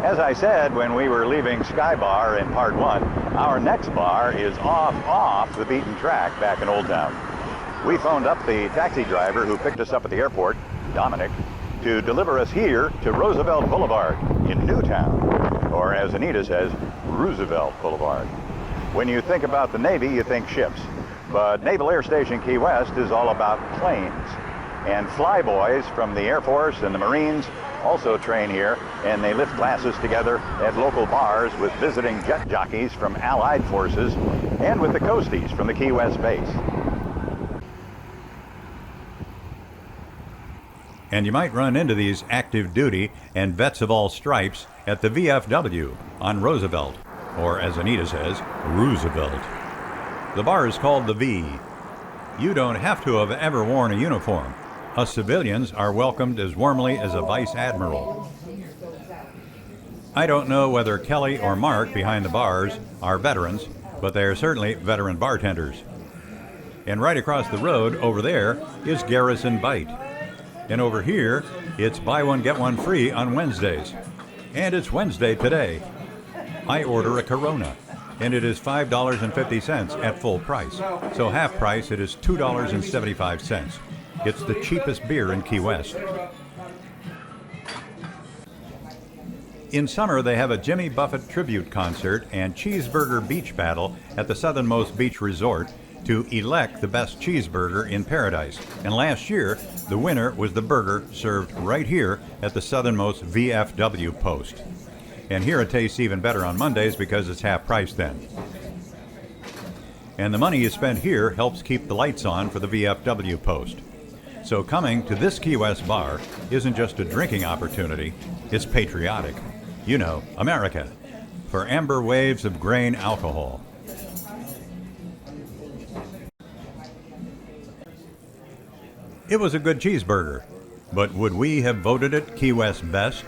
As I said when we were leaving Sky Bar in part 1, our next bar is off the beaten track back in Old Town. We phoned up the taxi driver who picked us up at the airport, Dominic, to deliver us here to Roosevelt Boulevard in Newtown, or as Anita says, Roosevelt Boulevard. When you think about the Navy, you think ships, but Naval Air Station Key West is all about planes. And flyboys from the Air Force and the Marines also train here, and they lift classes together at local bars with visiting jet jockeys from Allied forces and with the Coasties from the Key West base. And you might run into these active duty and vets of all stripes at the VFW on Roosevelt, or as Anita says, Roosevelt. The bar is called the V. You don't have to have ever worn a uniform. Us civilians are welcomed as warmly as a vice admiral. I don't know whether Kelly or Mark behind the bars are veterans, but they are certainly veteran bartenders. And right across the road over there is Garrison Bite. And over here, it's buy one, get one free on Wednesdays. And it's Wednesday today. I order a Corona, and it is $5.50 at full price. So half price, it is $2.75. It's the cheapest beer in Key West. In summer, they have a Jimmy Buffett tribute concert and cheeseburger beach battle at the southernmost beach resort to elect the best cheeseburger in paradise. And last year, the winner was the burger served right here at the southernmost VFW post. And here it tastes even better on Mondays because it's half price then. And the money you spend here helps keep the lights on for the VFW post. So coming to this Key West bar isn't just a drinking opportunity, it's patriotic. You know, America, for amber waves of grain alcohol. It was a good cheeseburger, but would we have voted it Key West best?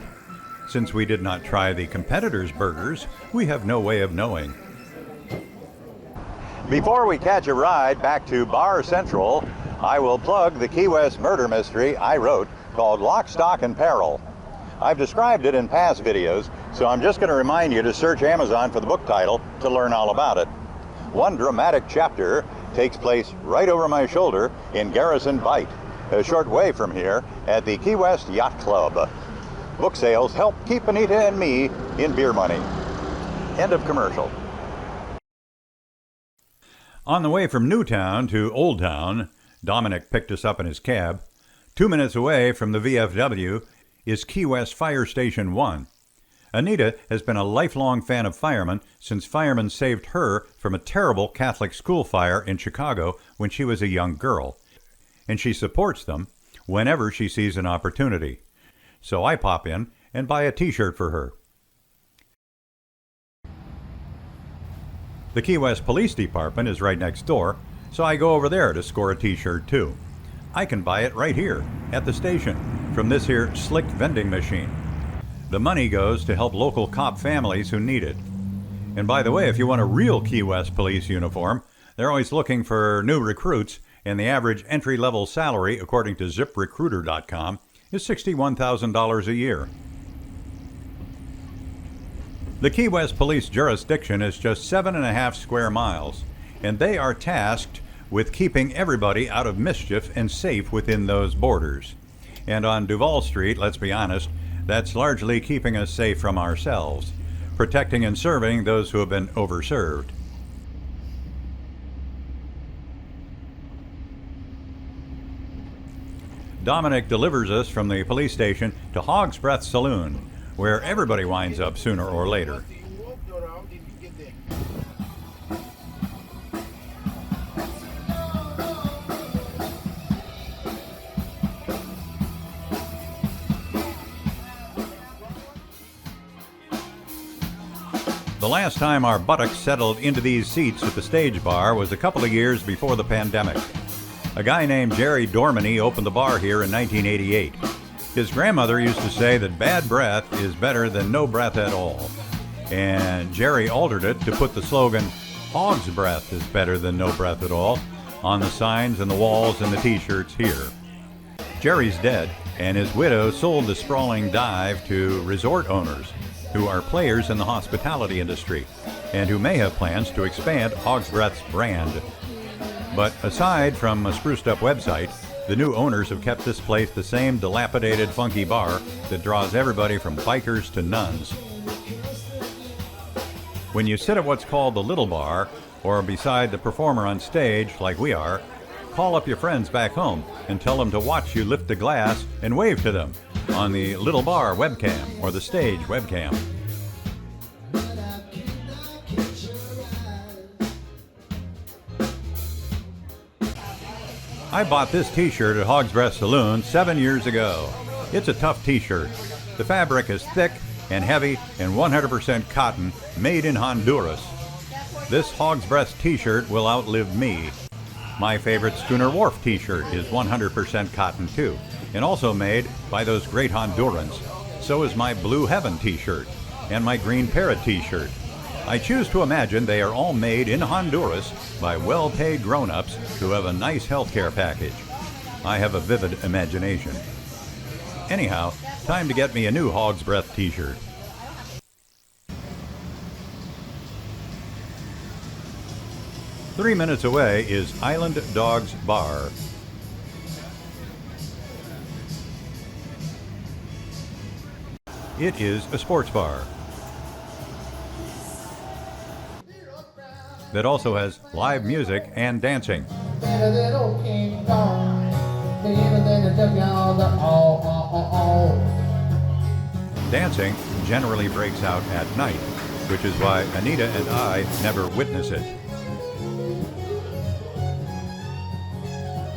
Since we did not try the competitors' burgers, we have no way of knowing. Before we catch a ride back to Bar Central, I will plug the Key West murder mystery I wrote called Locktock Peril. I've described it in past videos, so I'm just going to remind you to search Amazon for the book title to learn all about it. One dramatic chapter takes place right over my shoulder in Garrison Bite, a short way from here at the Key West Yacht Club. Book sales help keep Anita and me in beer money. End of commercial. On the way from Newtown to Old Town, Dominic picked us up in his cab. 2 minutes away from the VFW is Key West Fire Station 1. Anita has been a lifelong fan of firemen since firemen saved her from a terrible Catholic school fire in Chicago when she was a young girl. And she supports them whenever she sees an opportunity. So I pop in and buy a t-shirt for her. The Key West Police Department is right next door, so I go over there to score a t-shirt too. I can buy it right here at the station from this here slick vending machine. The money goes to help local cop families who need it. And by the way, if you want a real Key West police uniform, they're always looking for new recruits, and the average entry-level salary, according to ZipRecruiter.com, is $61,000 a year. The Key West Police jurisdiction is just 7.5 square miles, and they are tasked with keeping everybody out of mischief and safe within those borders. And on Duval Street, let's be honest, that's largely keeping us safe from ourselves, protecting and serving those who have been overserved. Dominic delivers us from the police station to Hogs Saloon, where everybody winds up sooner or later. The last time our buttocks settled into these seats at the Stage Bar was a couple of years before the pandemic. A guy named Jerry Dormany opened the bar here in 1988. His grandmother used to say that bad breath is better than no breath at all. And Jerry altered it to put the slogan, Hog's breath is better than no breath at all, on the signs and the walls and the t-shirts here. Jerry's dead, and his widow sold the sprawling dive to resort owners. who are players in the hospitality industry and who may have plans to expand Hogs Breath's brand. But aside from a spruced up website, the new owners have kept this place the same dilapidated, funky bar that draws everybody from bikers to nuns. When you sit at what's called the Little Bar, or beside the performer on stage like we are, call up your friends back home and tell them to watch you lift a glass and wave to them on the Little Bar webcam or the stage webcam. I bought this t-shirt at Hogs Breath Saloon 7 years ago. It's a tough t-shirt. The fabric is thick and heavy and 100% cotton, made in Honduras. This Hogs Breath t-shirt will outlive me. My favorite Schooner Warf t-shirt is 100% cotton too, and also made by those great Hondurans. So is my Blue Heaven t-shirt and my Green Parrot t-shirt. I choose to imagine they are all made in Honduras by well-paid grown-ups who have a nice healthcare package. I have a vivid imagination. Anyhow, time to get me a new Hogs Breath t-shirt. "3 minutes away is Island Dogs Bar. It is a sports bar that also has live music and dancing. Dancing generally breaks out at night, which is why Anita and I never witness it.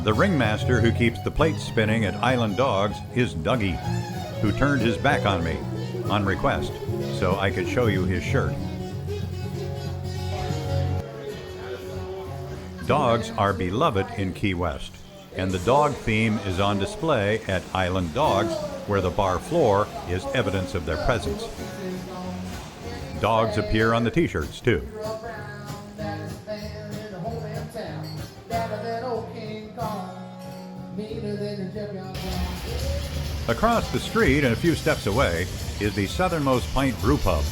The ringmaster who keeps the plates spinning at Island Dogs is Dougie, who turned his back on me, on request, so I could show you his shirt. Dogs are beloved in Key West, and the dog theme is on display at Island Dogs, where the bar floor is evidence of their presence. Dogs appear on the t-shirts too. Across the street and a few steps away is the Southernmost Pint Brew Pub.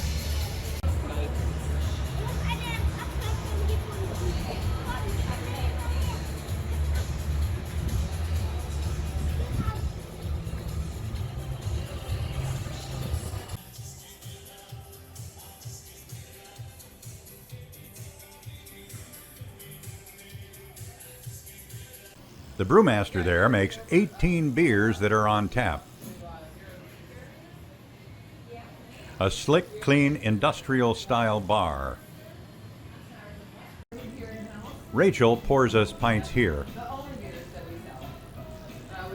The brewmaster there makes 18 beers that are on tap. A slick, clean, industrial-style bar. Rachel pours us pints here.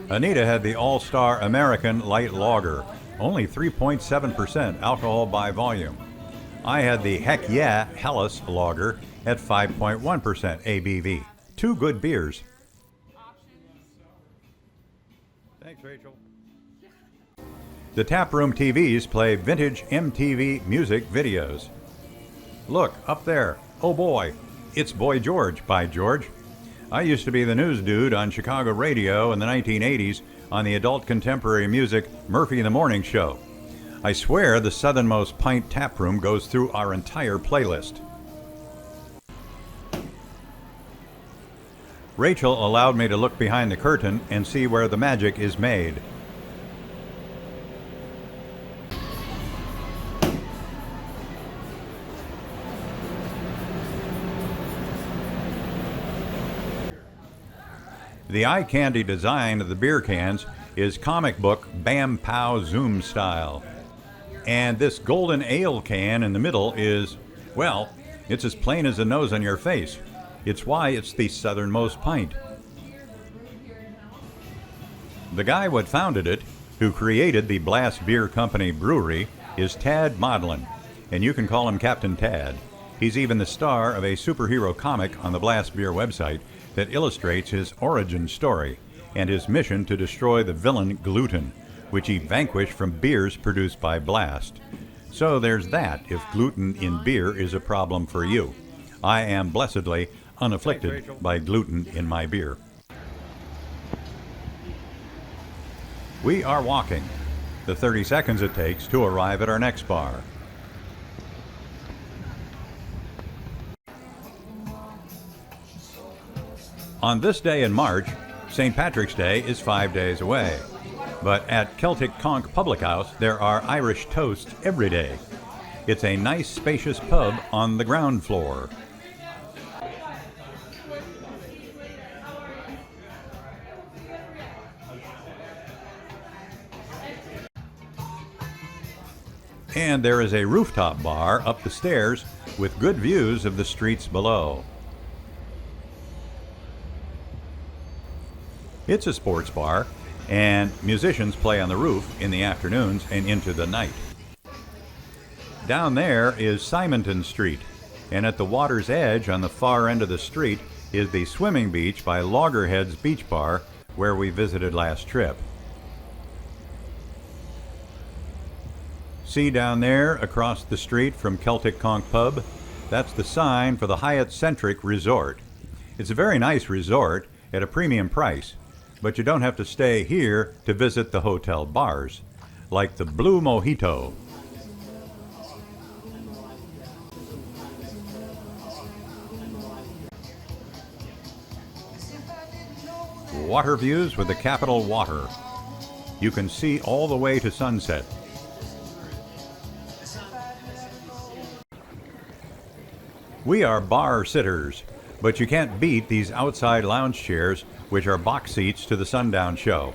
Anita had the All-Star American Light Lager, only 3.7% alcohol by volume. I had the Heck Yeah Hellas Lager at 5.1% ABV. Two good beers. Thanks, Rachel. The taproom TVs play vintage MTV music videos. Look, up there. Oh boy, it's Boy George by George. I used to be the news dude on Chicago radio in the 1980s on the adult contemporary music Murphy in the Morning Show. I swear the Southernmost Pint taproom goes through our entire playlist. Rachel allowed me to look behind the curtain and see where the magic is made. The eye candy design of the beer cans is comic book Bam Pow Zoom style. And this golden ale can in the middle is, well, it's as plain as the nose on your face. It's why it's the Southernmost Pint. The guy what founded it, who created the Blast Beer Company brewery, is Tad Modlin, and you can call him Captain Tad. He's even the star of a superhero comic on the Blast Beer website that illustrates his origin story and his mission to destroy the villain gluten, which he vanquished from beers produced by Blast. So there's that if gluten in beer is a problem for you. I am blessedly unafflicted by gluten in my beer. We are walking the 30 seconds it takes to arrive at our next bar. On this day in March, St. Patrick's Day is 5 days away. But at Celtic Conch Public House, there are Irish toasts every day. It's a nice, spacious pub on the ground floor. And there is a rooftop bar up the stairs with good views of the streets below. It's a sports bar, and musicians play on the roof in the afternoons and into the night. Down there is Simonton Street, and at the water's edge on the far end of the street is the swimming beach by Loggerheads Beach Bar, where we visited last trip. See down there across the street from Celtic Conch Pub? That's the sign for the Hyatt Centric Resort. It's a very nice resort at a premium price, but you don't have to stay here to visit the hotel bars, like the Blue Mojito. Water views with the Capitol Water. You can see all the way to sunset. We are bar sitters, but you can't beat these outside lounge chairs, which are box seats to the sundown show.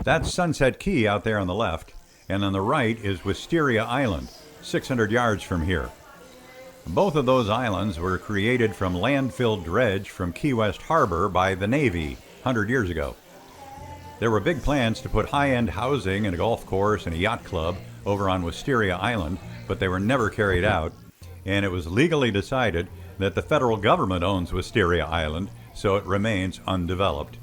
That's Sunset Key out there on the left, and on the right is Wisteria Island, 600 yards from here. Both of those islands were created from landfill dredge from Key West Harbor by the Navy 100 years ago. There were big plans to put high-end housing and a golf course and a yacht club over on Wisteria Island, but they were never carried out. And it was legally decided that the federal government owns Wisteria Island, so it remains undeveloped.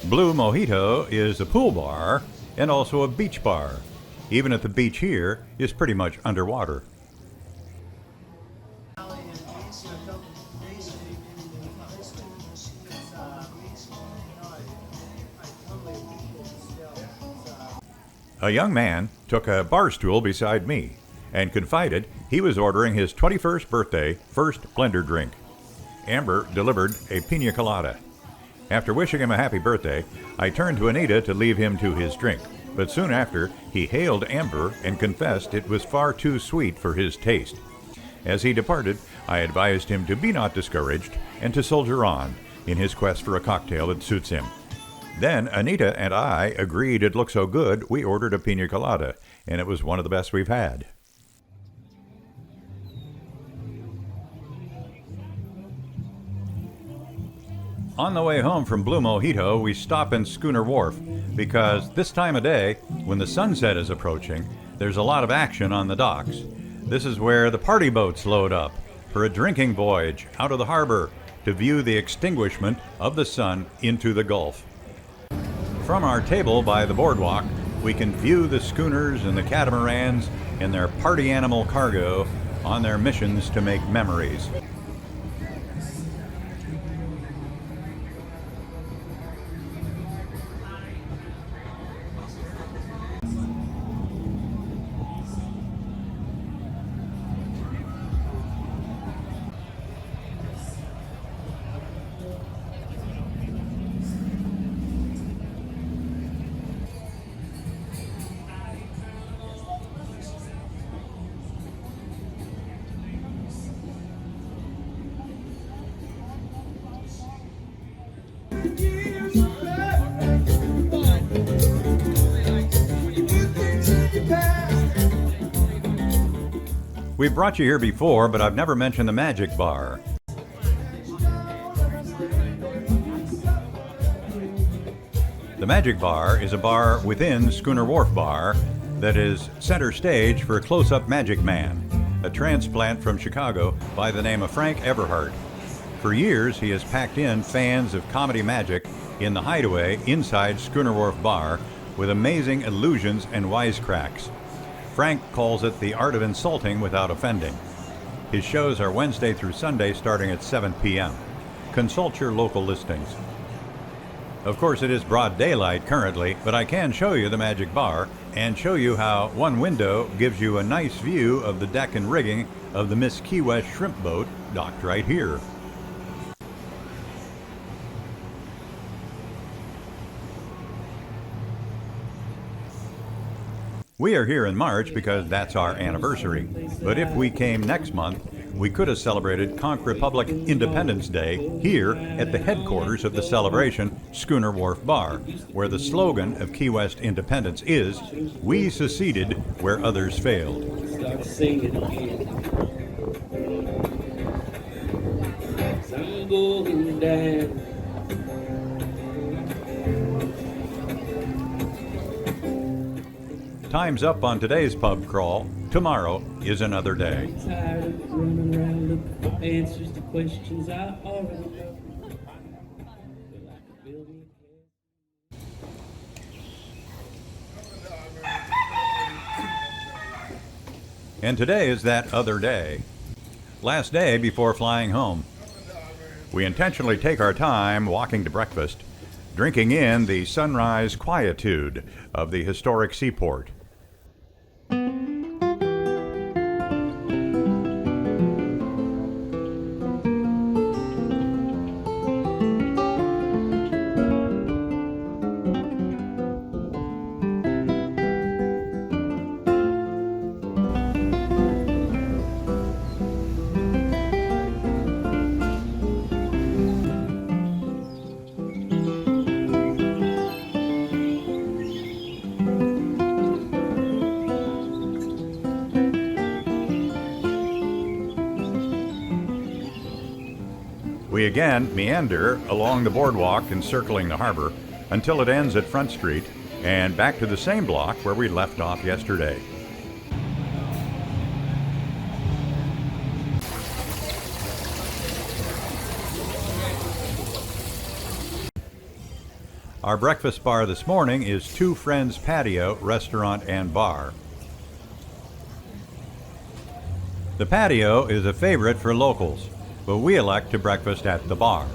Blue Mojito is a pool bar and also a beach bar. Even at the beach here is pretty much underwater. A young man took a bar stool beside me and confided he was ordering his 21st birthday first blender drink. Amber delivered a pina colada. After wishing him a happy birthday, I turned to Anita to leave him to his drink, but soon after he hailed Amber and confessed it was far too sweet for his taste. As he departed, I advised him to be not discouraged and to soldier on in his quest for a cocktail that suits him. Then Anita and I agreed it looked so good we ordered a pina colada, and it was one of the best we've had. On the way home from Blue Mojito, we stop in Schooner Warf because this time of day, when the sunset is approaching, there's a lot of action on the docks. This is where the party boats load up for a drinking voyage out of the harbor to view the extinguishment of the sun into the Gulf. From our table by the boardwalk, we can view the schooners and the catamarans and their party animal cargo on their missions to make memories. We've brought you here before, but I've never mentioned the Magic Bar. The Magic Bar is a bar within Schooner Warf Bar that is center stage for a close-up Magic Man, a transplant from Chicago by the name of Frank Everhart. For years, he has packed in fans of comedy magic in the hideaway inside Schooner Warf Bar with amazing illusions and wisecracks. Frank calls it the art of insulting without offending. His shows are Wednesday through Sunday starting at 7 p.m. Consult your local listings. Of course, it is broad daylight currently, but I can show you the magic bar and show you how one window gives you a nice view of the deck and rigging of the Miss Key West shrimp boat docked right here. We are here in March because that's our anniversary, but if we came next month, we could have celebrated Conch Republic Independence Day here at the headquarters of the celebration, Schooner Warf Bar, where the slogan of Key West independence is, "We seceded where others failed." Start singing again. I'm going down. Time's up on today's pub crawl. Tomorrow is another day. I'm tired of running around looking for answers to questions I already know. Feel like a building. And today is that other day. Last day before flying home. We intentionally take our time walking to breakfast, drinking in the sunrise quietude of the historic seaport. We again meander along the boardwalk encircling the harbor until it ends at Front Street and back to the same block where we left off yesterday. Our breakfast bar this morning is Two Friends Patio, Restaurant and Bar. The patio is a favorite for locals, but we elect to breakfast at the bar.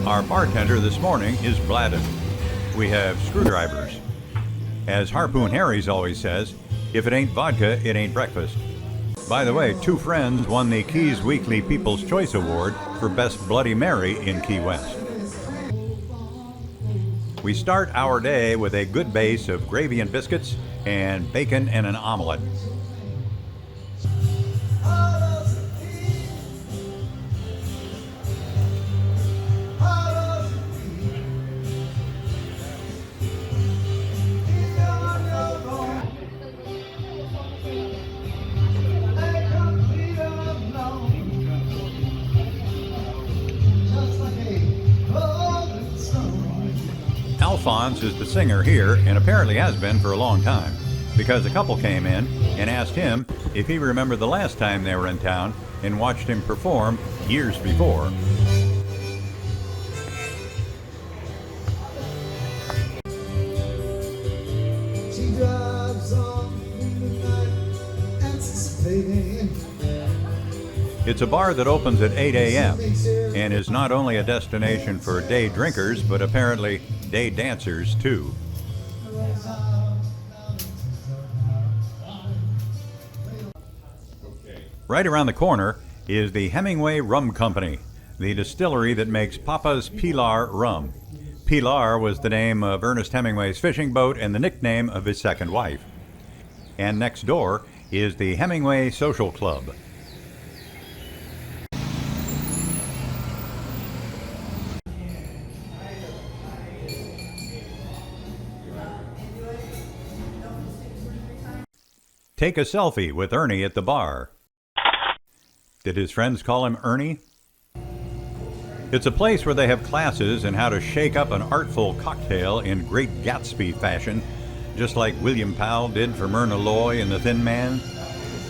Our bartender this morning is Bladden. We have screwdrivers. As Harpoon Harry's always says, if it ain't vodka, it ain't breakfast. By the way, Two Friends won the Keys Weekly People's Choice Award for Best Bloody Mary in Key West. We start our day with a good base of gravy and biscuits and bacon and an omelet. Alphonse is the singer here and apparently has been for a long time, because a couple came in and asked him if he remembered the last time they were in town and watched him perform years before. She drives on through the night, anticipating. It's a bar that opens at 8 a.m. and is not only a destination for day drinkers, but apparently day dancers too. Right around the corner is the Hemingway Rum Company, the distillery that makes Papa's Pilar rum. Pilar was the name of Ernest Hemingway's fishing boat and the nickname of his second wife. And next door is the Hemingway Social Club. Take a selfie with Ernie at the bar. Did his friends call him Ernie? It's a place where they have classes in how to shake up an artful cocktail in Great Gatsby fashion, just like William Powell did for Myrna Loy in The Thin Man.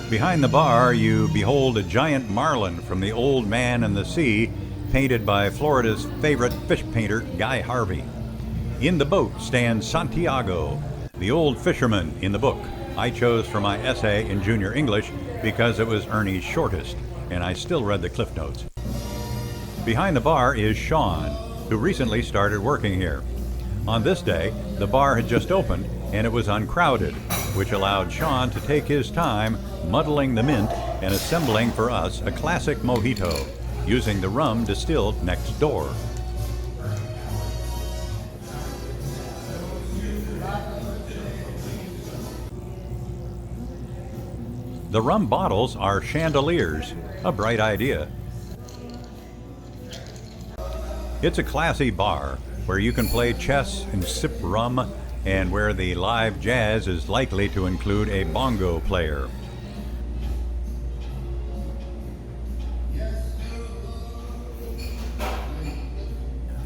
Behind the bar, you behold a giant marlin from The Old Man and the Sea, painted by Florida's favorite fish painter, Guy Harvey. In the boat stands Santiago, the old fisherman in the book I chose for my essay in junior English because it was Ernie's shortest, and I still read the Cliff Notes. Behind the bar is Sean, who recently started working here. On this day, the bar had just opened and it was uncrowded, which allowed Sean to take his time muddling the mint and assembling for us a classic mojito, using the rum distilled next door. The rum bottles are chandeliers, a bright idea. It's a classy bar where you can play chess and sip rum, and where the live jazz is likely to include a bongo player.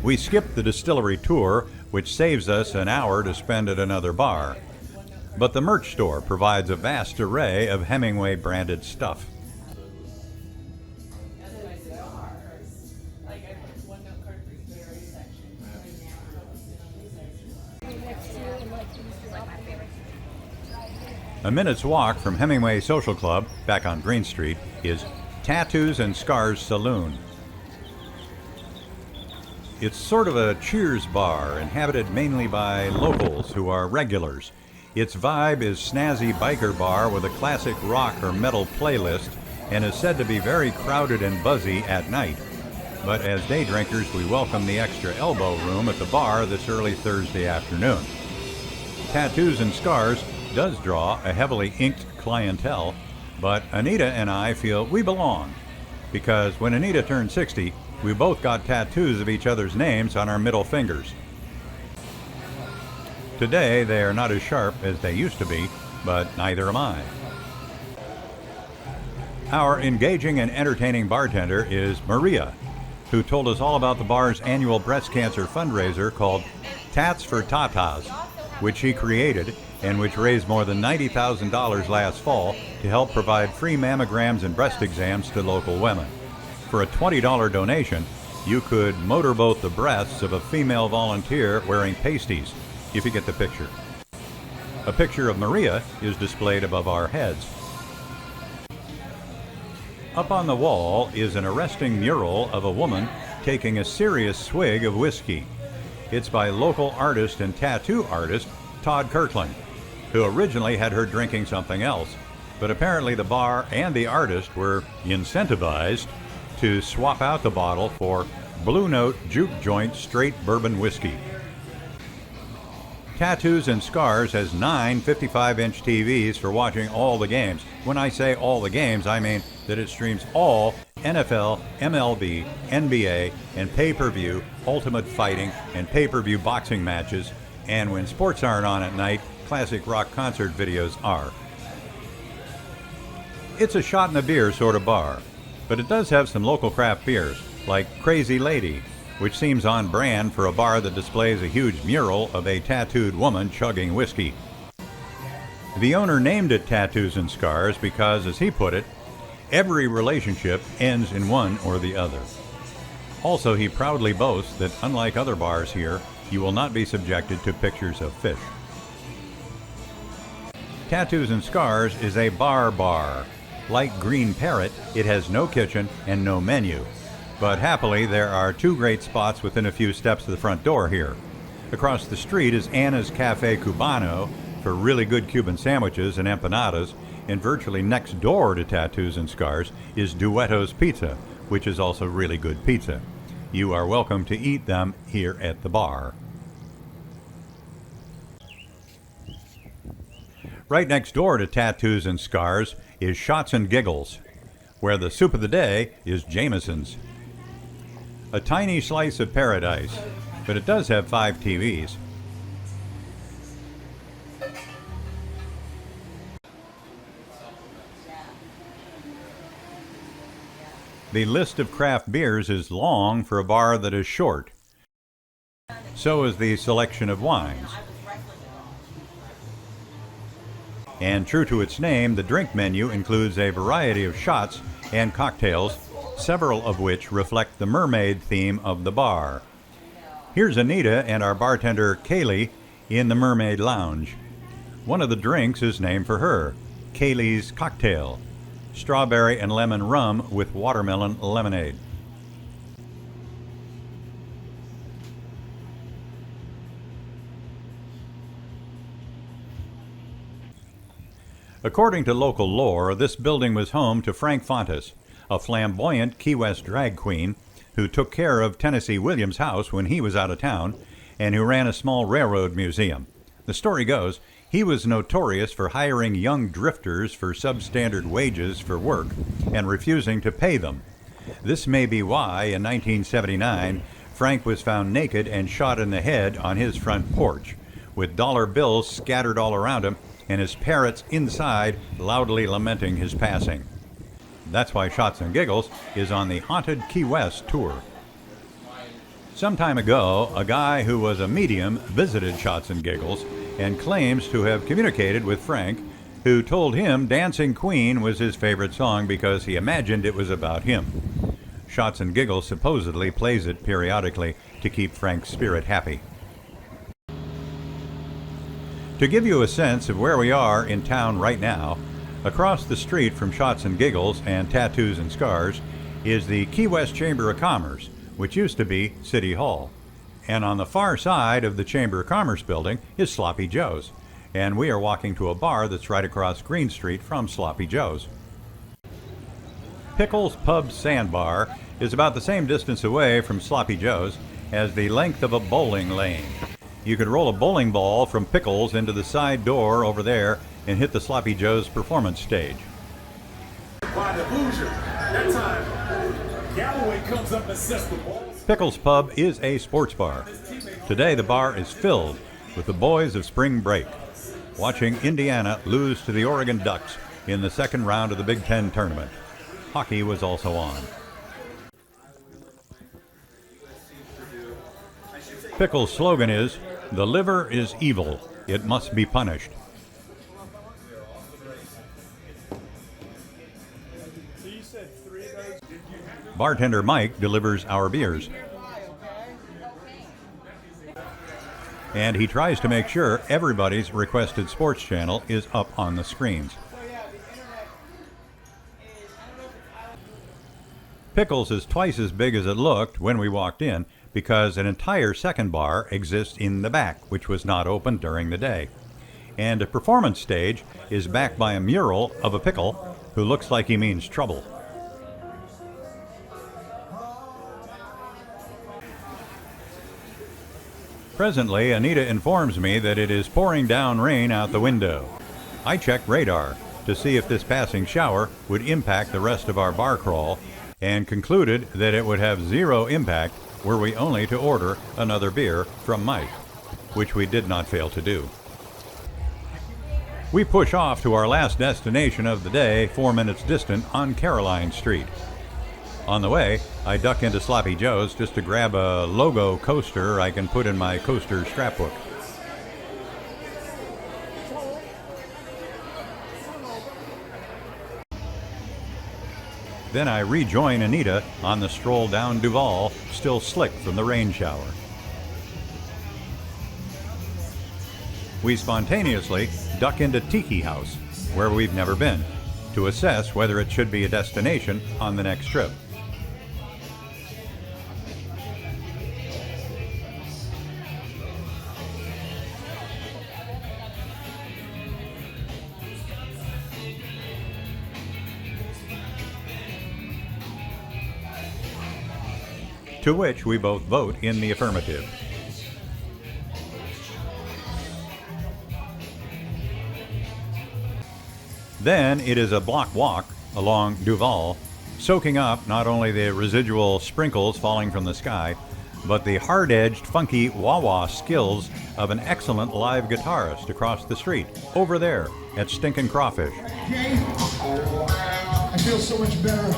We skipped the distillery tour, which saves us an hour to spend at another bar. But the merch store provides a vast array of Hemingway-branded stuff. A minute's walk from Hemingway Social Club, back on Green Street, is Tattoos and Scars Saloon. It's sort of a Cheers bar, inhabited mainly by locals who are regulars. Its vibe is snazzy biker bar with a classic rock or metal playlist, and is said to be very crowded and buzzy at night. But as day drinkers, we welcome the extra elbow room at the bar this early Thursday afternoon. Tattoos and Scars does draw a heavily inked clientele, but Anita and I feel we belong, because when Anita turned 60, we both got tattoos of each other's names on our middle fingers. Today, they are not as sharp as they used to be, but neither am I. Our engaging and entertaining bartender is Maria, who told us all about the bar's annual breast cancer fundraiser called Tats for Tatas, which she created and which raised more than $90,000 last fall to help provide free mammograms and breast exams to local women. For a $20 donation, you could motorboat the breasts of a female volunteer wearing pasties, if you get the picture. A picture of Maria is displayed above our heads. Up on the wall is an arresting mural of a woman taking a serious swig of whiskey. It's by local artist and tattoo artist Todd Kirkland, who originally had her drinking something else, but apparently the bar and the artist were incentivized to swap out the bottle for Blue Note Juke Joint Straight Bourbon Whiskey. Tattoos and Scars has 9 55-inch TVs for watching all the games. When I say all the games, I mean that it streams all NFL, MLB, NBA, and pay-per-view Ultimate Fighting and pay-per-view boxing matches, and when sports aren't on at night, classic rock concert videos are. It's a shot and a beer sort of bar, but it does have some local craft beers, like Crazy Lady, which seems on brand for a bar that displays a huge mural of a tattooed woman chugging whiskey. The owner named it Tattoos and Scars because, as he put it, every relationship ends in one or the other. Also, he proudly boasts that, unlike other bars here, you will not be subjected to pictures of fish. Tattoos and Scars is a bar. Like Green Parrot, it has no kitchen and no menu. But happily, there are 2 great spots within a few steps of the front door here. Across the street is Anna's Cafe Cubano for really good Cuban sandwiches and empanadas, and virtually next door to Tattoos and Scars is Duetto's Pizza, which is also really good pizza. You are welcome to eat them here at the bar. Right next door to Tattoos and Scars is Shots and Giggles, where the soup of the day is Jameson's. A tiny slice of paradise, but it does have 5 TVs. The list of craft beers is long for a bar that is short. So is the selection of wines. And true to its name, the drink menu includes a variety of shots and cocktails, several of which reflect the mermaid theme of the bar. Here's Anita and our bartender Kaylee in the Mermaid Lounge. One of the drinks is named for her, Kaylee's Cocktail. strawberry and lemon rum with watermelon lemonade. According to local lore, this building was home to Frank Fontes, a flamboyant Key West drag queen who took care of Tennessee Williams' house when he was out of town and who ran a small railroad museum. The story goes, he was notorious for hiring young drifters for substandard wages for work and refusing to pay them. This may be why, in 1979, Frank was found naked and shot in the head on his front porch, with dollar bills scattered all around him and his parrots inside loudly lamenting his passing. That's why Shots and Giggles is on the Haunted Key West tour. Some time ago, a guy who was a medium visited Shots and Giggles and claims to have communicated with Frank, who told him Dancing Queen was his favorite song because he imagined it was about him. Shots and Giggles supposedly plays it periodically to keep Frank's spirit happy. To give you a sense of where we are in town right now, across the street from Shots and Giggles and Tattoos and Scars is the Key West Chamber of Commerce, which used to be City Hall. And on the far side of the Chamber of Commerce building is Sloppy Joe's. And we are walking to a bar that's right across Green Street from Sloppy Joe's. Pickles Pub Sandbar is about the same distance away from Sloppy Joe's as the length of a bowling lane. You could roll a bowling ball from Pickles into the side door over there and hit the Sloppy Joe's performance stage. By the Hoosier, that time, Galloway comes up and sets the balls. Pickles Pub is a sports bar. Today the bar is filled with the boys of spring break, watching Indiana lose to the Oregon Ducks in the second round of the Big Ten tournament. Hockey was also on. Pickles' slogan is, "The liver is evil, it must be punished." Bartender Mike delivers our beers. And he tries to make sure everybody's requested sports channel is up on the screens. Pickles is twice as big as it looked when we walked in because an entire second bar exists in the back, which was not open during the day. And a performance stage is backed by a mural of a pickle who looks like he means trouble. Presently, Anita informs me that it is pouring down rain out the window. I checked radar to see if this passing shower would impact the rest of our bar crawl and concluded that it would have zero impact were we only to order another beer from Mike, which we did not fail to do. We push off to our last destination of the day, 4 minutes distant on Caroline Street. On the way, I duck into Sloppy Joe's just to grab a logo coaster I can put in my coaster scrapbook. Then I rejoin Anita on the stroll down Duval, still slick from the rain shower. We spontaneously duck into Tiki House, where we've never been, to assess whether it should be a destination on the next trip. To which we both vote in the affirmative. Then it is a block walk along Duval, soaking up not only the residual sprinkles falling from the sky, but the hard-edged, funky wah-wah skills of an excellent live guitarist across the street, over there at Stinkin' Crawfish. I feel so much better.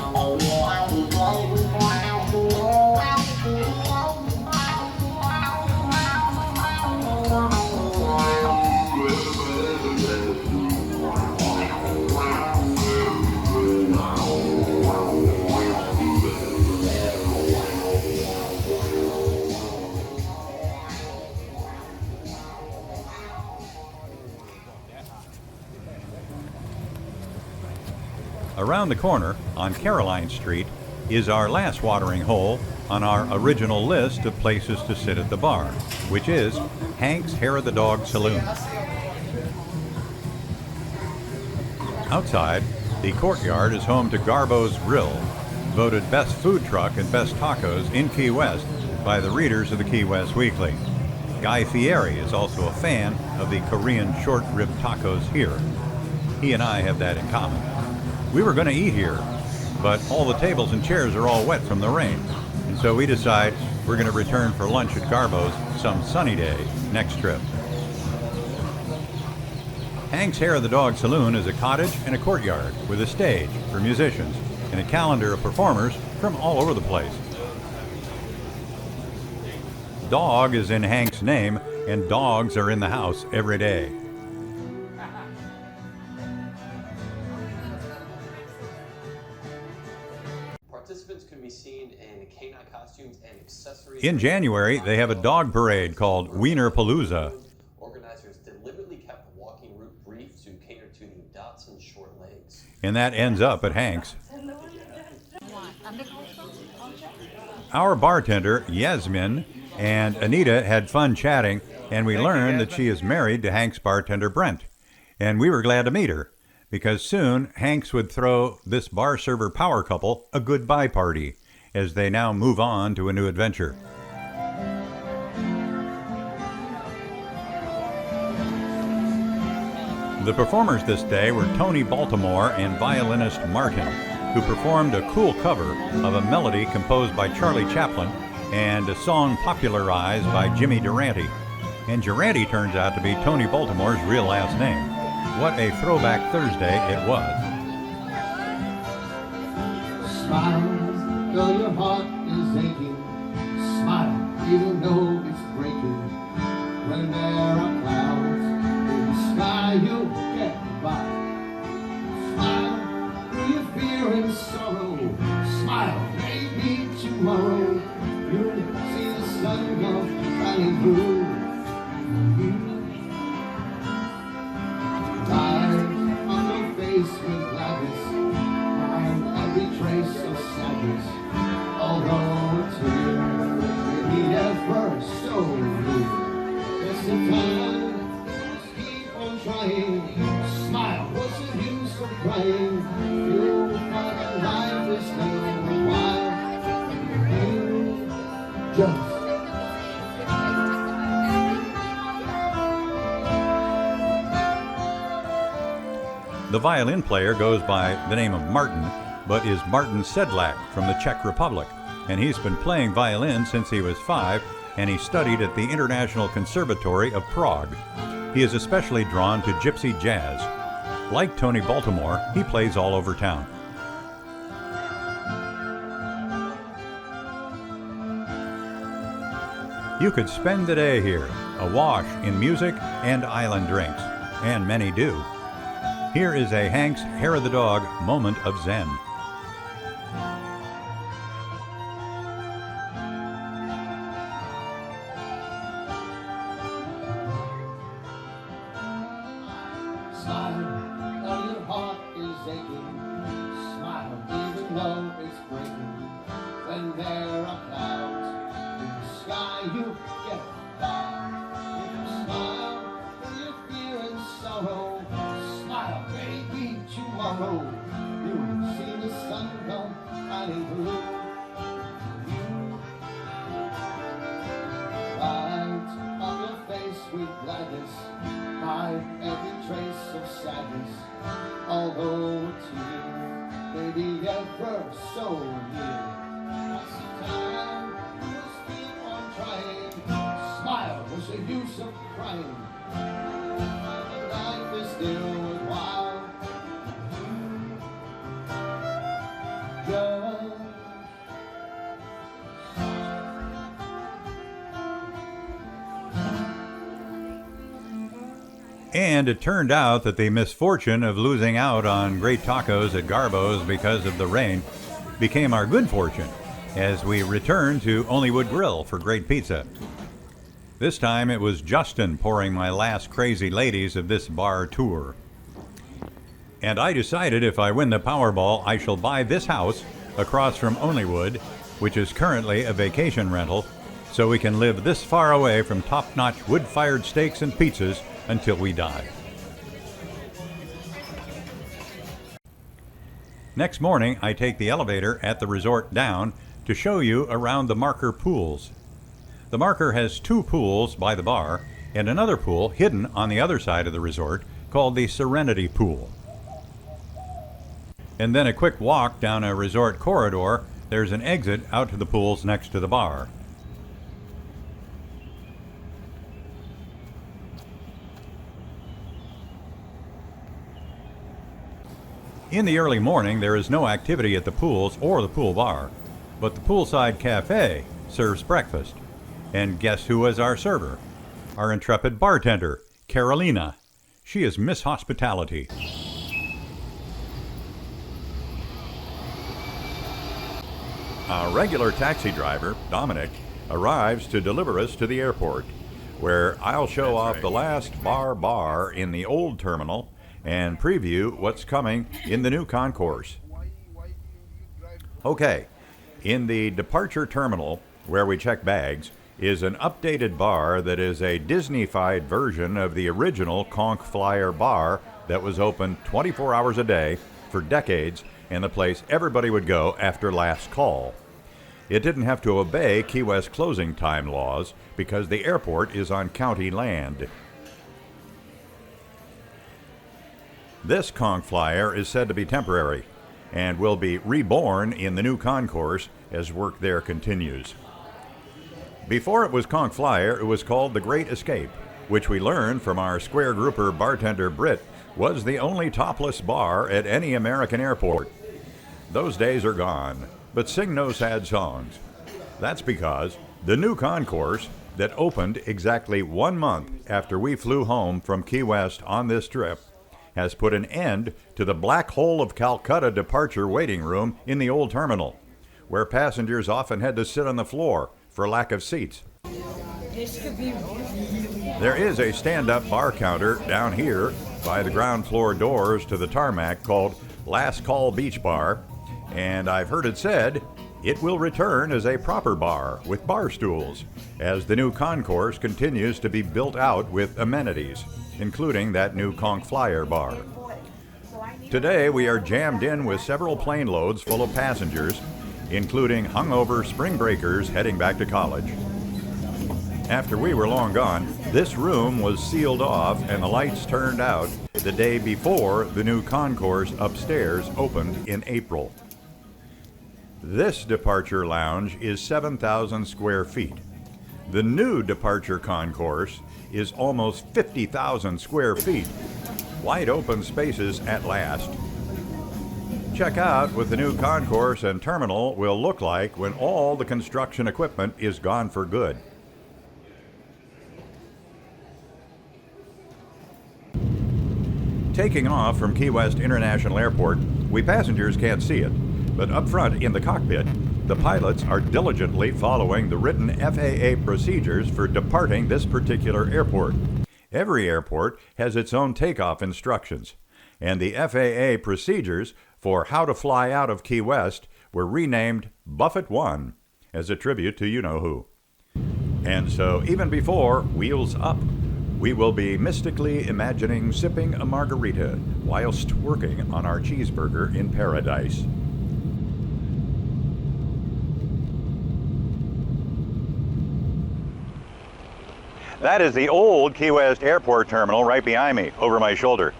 Around the corner on Caroline Street is our last watering hole on our original list of places to sit at the bar, which is Hank's Hair of the Dog Saloon. Outside, the courtyard is home to Garbo's Grill, voted best food truck and best tacos in Key West by the readers of the Key West Weekly. Guy Fieri is also a fan of the Korean short rib tacos here. He and I have that in common. We were going to eat here, but all the tables and chairs are all wet from the rain, and so we decide we're going to return for lunch at Garbo's some sunny day next trip. Hank's Hair of the Dog Saloon is a cottage and a courtyard with a stage for musicians and a calendar of performers from all over the place. Dog is in Hank's name, and dogs are in the house every day. Participants can be seen in canine costumes and accessories. In January, they have a dog parade called Wiener Palooza. Organizers deliberately kept the walking route brief to cater to the Dachshund short legs. And that ends up at Hank's. Our bartender, Yasmin, and Anita had fun chatting, and we learned that she is married to Hank's bartender, Brent. And we were glad to meet her, because soon Hank's would throw this bar server power couple a goodbye party, as they now move on to a new adventure. The performers this day were Tony Baltimore and violinist Martin, who performed a cool cover of a melody composed by Charlie Chaplin and a song popularized by Jimmy Durante. And Durante turns out to be Tony Baltimore's real last name. What a throwback Thursday it was. Smile, though your heart is aching. Smile, even though it's breaking. When there are clouds in the sky, you'll get by. Smile, through your fear and sorrow. Smile, maybe tomorrow you'll see the sun come shining through. Light on your face with gladness, find every trace of sadness. Although a tear may be ever so blue, there's the time, just keep on trying. Smile, what's the use of crying? You'll find that life is still worthwhile. You just The violin player goes by the name of Martin, but is Martin Sedlak from the Czech Republic, and he's been playing violin since he was 5, and he studied at the International Conservatory of Prague. He is especially drawn to gypsy jazz. Like Tony Baltimore, he plays all over town. You could spend the day here, awash in music and island drinks, and many do. Here is a Hank's Hair of the Dog moment of zen. smile, though your heart is aching. Smile, even though it's breaking. When there are clouds in the sky, you get by. If you smile through your fear and sorrow, smile, maybe tomorrow you'll see the sun come shining through. Light on your face with gladness, hide every trace of sadness. Although a tear may be ever so near, that's the time you must keep on trying. Smile, what's the use of crying? Life is still worthwhile. Just And it turned out that the misfortune of losing out on great tacos at Garbo's because of the rain became our good fortune as we returned to Onlywood Grill for great pizza. This time it was Justin pouring my last crazy ladies of this bar tour. And I decided if I win the Powerball, I shall buy this house across from Onlywood, which is currently a vacation rental, so we can live this far away from top-notch wood-fired steaks and pizzas until we die. Next morning, I take the elevator at the resort down to show you around the Marker pools. The Marker has 2 pools by the bar and another pool hidden on the other side of the resort called the Serenity Pool. And then a quick walk down a resort corridor, there's an exit out to the pools next to the bar. In the early morning, there is no activity at the pools or the pool bar, but the poolside cafe serves breakfast. And guess who is our server? Our intrepid bartender, Carolina. She is Miss Hospitality. Our regular taxi driver, Dominic, arrives to deliver us to the airport, where I'll show off the last bar in the old terminal and preview what's coming in the new concourse. Okay, in the departure terminal, where we check bags, is an updated bar that is a Disney-fied version of the original Conch Flyer bar that was open 24 hours a day for decades and the place everybody would go after last call. It didn't have to obey Key West closing time laws because the airport is on county land. This Conch Flyer is said to be temporary and will be reborn in the new concourse as work there continues. Before it was Conch Flyer, it was called The Great Escape, which we learned from our square grouper bartender Britt was the only topless bar at any American airport. Those days are gone, but sing no sad songs. That's because the new concourse that opened exactly 1 month after we flew home from Key West on this trip has put an end to the Black Hole of Calcutta departure waiting room in the old terminal, where passengers often had to sit on the floor for lack of seats. There is a stand-up bar counter down here by the ground floor doors to the tarmac called Last Call Beach Bar, and I've heard it said it will return as a proper bar with bar stools as the new concourse continues to be built out with amenities, including that new Conch Flyer bar. Today we are jammed in with several plane loads full of passengers, including hungover spring breakers heading back to college. After we were long gone, this room was sealed off and the lights turned out the day before the new concourse upstairs opened in April. This departure lounge is 7,000 square feet. The new departure concourse is almost 50,000 square feet. Wide open spaces at last. Check out what the new concourse and terminal will look like when all the construction equipment is gone for good. Taking off from Key West International Airport, we passengers can't see it, but up front in the cockpit, the pilots are diligently following the written FAA procedures for departing this particular airport. Every airport has its own takeoff instructions, and the FAA procedures for how to fly out of Key West were renamed Buffett 1 as a tribute to you-know-who. And so even before Wheels Up, we will be mystically imagining sipping a margarita whilst working on our cheeseburger in paradise. That is the old Key West Airport terminal right behind me, over my shoulder.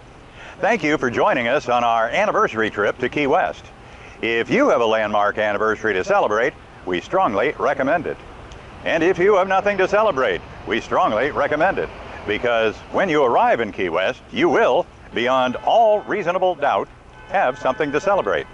Thank you for joining us on our anniversary trip to Key West. If you have a landmark anniversary to celebrate, we strongly recommend it. And if you have nothing to celebrate, we strongly recommend it. Because when you arrive in Key West, you will, beyond all reasonable doubt, have something to celebrate.